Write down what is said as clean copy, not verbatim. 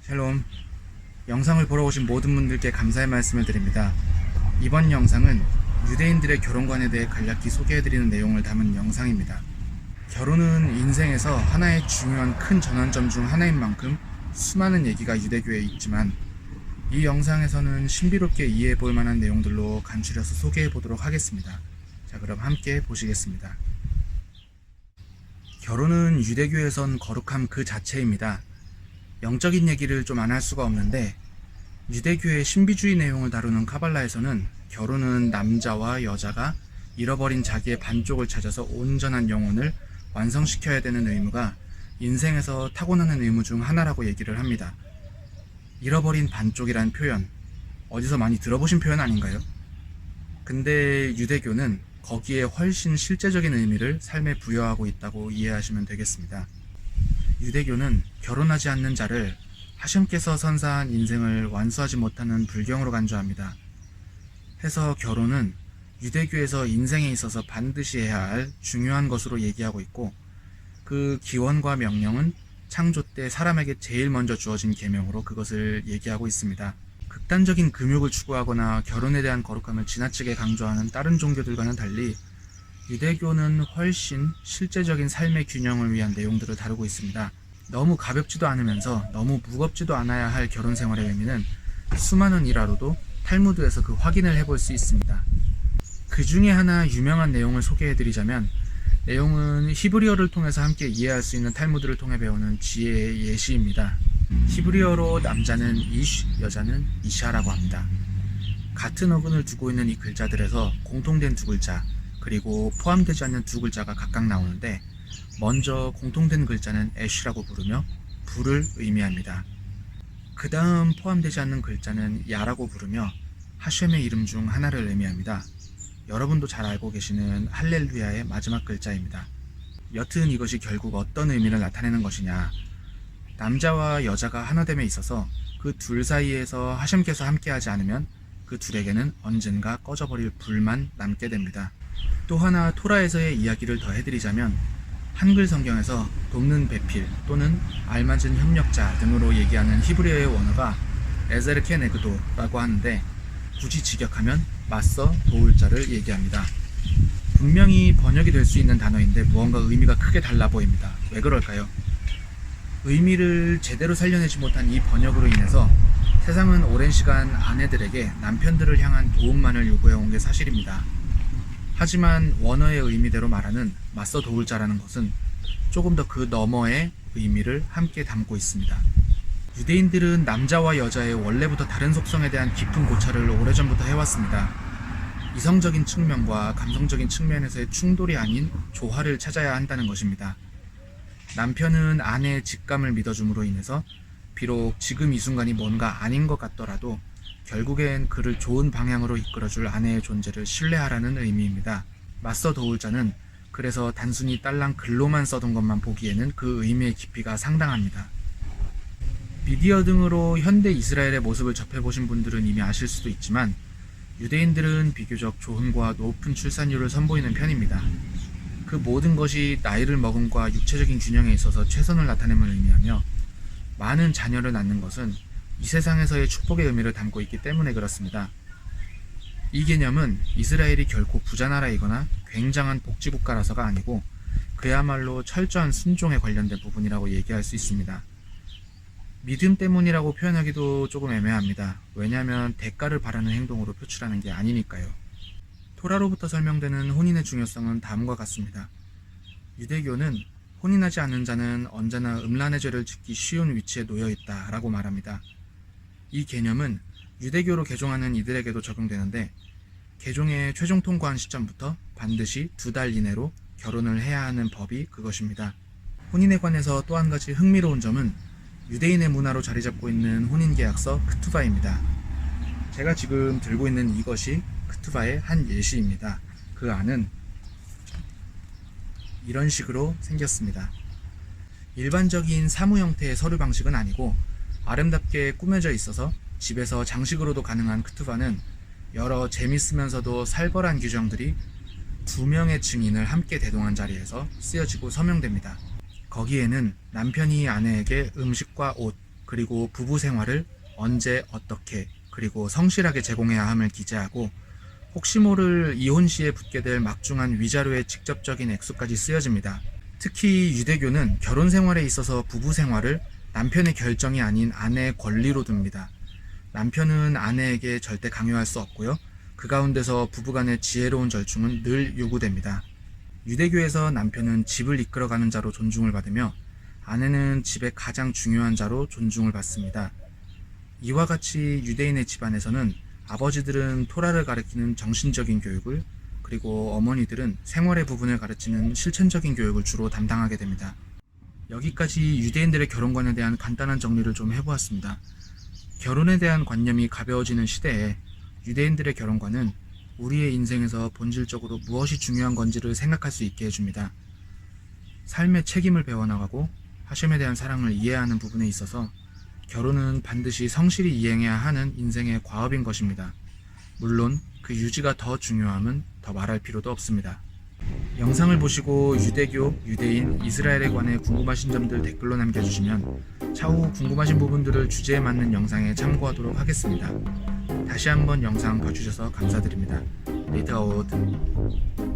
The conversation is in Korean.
샬롬. 영상을 보러 오신 모든 분들께 감사의 말씀을 드립니다. 이번 영상은 유대인들의 결혼관에 대해 간략히 소개해드리는 내용을 담은 영상입니다. 결혼은 인생에서 하나의 중요한 큰 전환점 중 하나인 만큼 수많은 얘기가 유대교에 있지만, 이 영상에서는 신비롭게 이해해 볼 만한 내용들로 간추려서 소개해 보도록 하겠습니다. 자, 그럼 함께 보시겠습니다. 결혼은 유대교에선 거룩함 그 자체입니다. 영적인 얘기를 좀 안 할 수가 없는데, 유대교의 신비주의 내용을 다루는 카발라에서는 결혼은 남자와 여자가 잃어버린 자기의 반쪽을 찾아서 온전한 영혼을 완성시켜야 되는 의무가 인생에서 타고나는 의무 중 하나라고 얘기를 합니다. 잃어버린 반쪽이란 표현, 어디서 많이 들어보신 표현 아닌가요? 근데 유대교는 거기에 훨씬 실제적인 의미를 삶에 부여하고 있다고 이해하시면 되겠습니다. 유대교는 결혼하지 않는 자를 하셴께서 선사한 인생을 완수하지 못하는 불경으로 간주합니다. 해서 결혼은 유대교에서 인생에 있어서 반드시 해야 할 중요한 것으로 얘기하고 있고, 그 기원과 명령은 창조 때 사람에게 제일 먼저 주어진 계명으로 그것을 얘기하고 있습니다. 극단적인 금욕을 추구하거나 결혼에 대한 거룩함을 지나치게 강조하는 다른 종교들과는 달리 유대교는 훨씬 실제적인 삶의 균형을 위한 내용들을 다루고 있습니다. 너무 가볍지도 않으면서 너무 무겁지도 않아야 할 결혼 생활의 의미는 수많은 일화로도 탈무드에서 그 확인을 해볼 수 있습니다. 그 중에 하나 유명한 내용을 소개해드리자면, 내용은 히브리어를 통해서 함께 이해할 수 있는 탈무드를 통해 배우는 지혜의 예시입니다. 히브리어로 남자는 이쉬, 여자는 이샤라고 합니다. 같은 어근을 두고 있는 이 글자들에서 공통된 두 글자, 그리고 포함되지 않는 두 글자가 각각 나오는데, 먼저 공통된 글자는 애쉬라고 부르며 불을 의미합니다. 그 다음 포함되지 않는 글자는 야라고 부르며 하셴의 이름 중 하나를 의미합니다. 여러분도 잘 알고 계시는 할렐루야의 마지막 글자입니다. 여튼 이것이 결국 어떤 의미를 나타내는 것이냐, 남자와 여자가 하나됨에 있어서 그 둘 사이에서 하셴께서 함께하지 않으면 그 둘에게는 언젠가 꺼져버릴 불만 남게 됩니다. 또 하나 토라에서의 이야기를 더 해드리자면, 한글 성경에서 돕는 배필 또는 알맞은 협력자 등으로 얘기하는 히브리어의 원어가 에제르케네그도라고 하는데, 굳이 직역하면 맞서 도울 자를 얘기합니다. 분명히 번역이 될 수 있는 단어인데 무언가 의미가 크게 달라 보입니다. 왜 그럴까요? 의미를 제대로 살려내지 못한 이 번역으로 인해서 세상은 오랜 시간 아내들에게 남편들을 향한 도움만을 요구해온 게 사실입니다. 하지만 원어의 의미대로 말하는 맞서 도울 자라는 것은 조금 더 그 너머의 의미를 함께 담고 있습니다. 유대인들은 남자와 여자의 원래부터 다른 속성에 대한 깊은 고찰을 오래전부터 해왔습니다. 이성적인 측면과 감성적인 측면에서의 충돌이 아닌 조화를 찾아야 한다는 것입니다. 남편은 아내의 직감을 믿어줌으로 인해서 비록 지금 이 순간이 뭔가 아닌 것 같더라도 결국엔 그를 좋은 방향으로 이끌어줄 아내의 존재를 신뢰하라는 의미입니다. 맞서 도울 자는 그래서 단순히 딸랑 글로만 써둔 것만 보기에는 그 의미의 깊이가 상당합니다. 미디어 등으로 현대 이스라엘의 모습을 접해보신 분들은 이미 아실 수도 있지만, 유대인들은 비교적 좋음과 높은 출산율을 선보이는 편입니다. 그 모든 것이 나이를 먹음과 육체적인 균형에 있어서 최선을 나타냄을 의미하며, 많은 자녀를 낳는 것은 이 세상에서의 축복의 의미를 담고 있기 때문에 그렇습니다. 이 개념은 이스라엘이 결코 부자 나라이거나 굉장한 복지국가라서가 아니고 그야말로 철저한 순종에 관련된 부분이라고 얘기할 수 있습니다. 믿음 때문이라고 표현하기도 조금 애매합니다. 왜냐하면 대가를 바라는 행동으로 표출하는 게 아니니까요. 토라로부터 설명되는 혼인의 중요성은 다음과 같습니다. 유대교는 혼인하지 않는 자는 언제나 음란의 죄를 짓기 쉬운 위치에 놓여 있다 라고 말합니다. 이 개념은 유대교로 개종하는 이들에게도 적용되는데, 개종에 최종 통과한 시점부터 반드시 2달 이내로 결혼을 해야 하는 법이 그것입니다. 혼인에 관해서 또 한 가지 흥미로운 점은 유대인의 문화로 자리 잡고 있는 혼인계약서 크투바입니다. 제가 지금 들고 있는 이것이 크투바의 한 예시입니다. 그 안은 이런 식으로 생겼습니다. 일반적인 사무 형태의 서류 방식은 아니고 아름답게 꾸며져 있어서 집에서 장식으로도 가능한 크투바는 여러 재밌으면서도 살벌한 규정들이 2명의 증인을 함께 대동한 자리에서 쓰여지고 서명됩니다. 거기에는 남편이 아내에게 음식과 옷, 그리고 부부 생활을 언제 어떻게 그리고 성실하게 제공해야 함을 기재하고 혹시 모를 이혼 시에 붙게 될 막중한 위자료의 직접적인 액수까지 쓰여집니다. 특히 유대교는 결혼 생활에 있어서 부부 생활을 남편의 결정이 아닌 아내의 권리로 둡니다. 남편은 아내에게 절대 강요할 수 없고요. 그 가운데서 부부간의 지혜로운 절충은 늘 요구됩니다. 유대교에서 남편은 집을 이끌어가는 자로 존중을 받으며 아내는 집의 가장 중요한 자로 존중을 받습니다. 이와 같이 유대인의 집안에서는 아버지들은 토라를 가르치는 정신적인 교육을, 그리고 어머니들은 생활의 부분을 가르치는 실천적인 교육을 주로 담당하게 됩니다. 여기까지 유대인들의 결혼관에 대한 간단한 정리를 좀 해보았습니다. 결혼에 대한 관념이 가벼워지는 시대에 유대인들의 결혼관은 우리의 인생에서 본질적으로 무엇이 중요한 건지를 생각할 수 있게 해줍니다. 삶의 책임을 배워나가고 하심에 대한 사랑을 이해하는 부분에 있어서 결혼은 반드시 성실히 이행해야 하는 인생의 과업인 것입니다. 물론 그 유지가 더 중요함은 더 말할 필요도 없습니다. 영상을 보시고 유대교, 유대인, 이스라엘에 관해 궁금하신 점들 댓글로 남겨주시면 차후 궁금하신 부분들을 주제에 맞는 영상에 참고하도록 하겠습니다. 다시 한번 영상 봐주셔서 감사드립니다. 레이트아웃.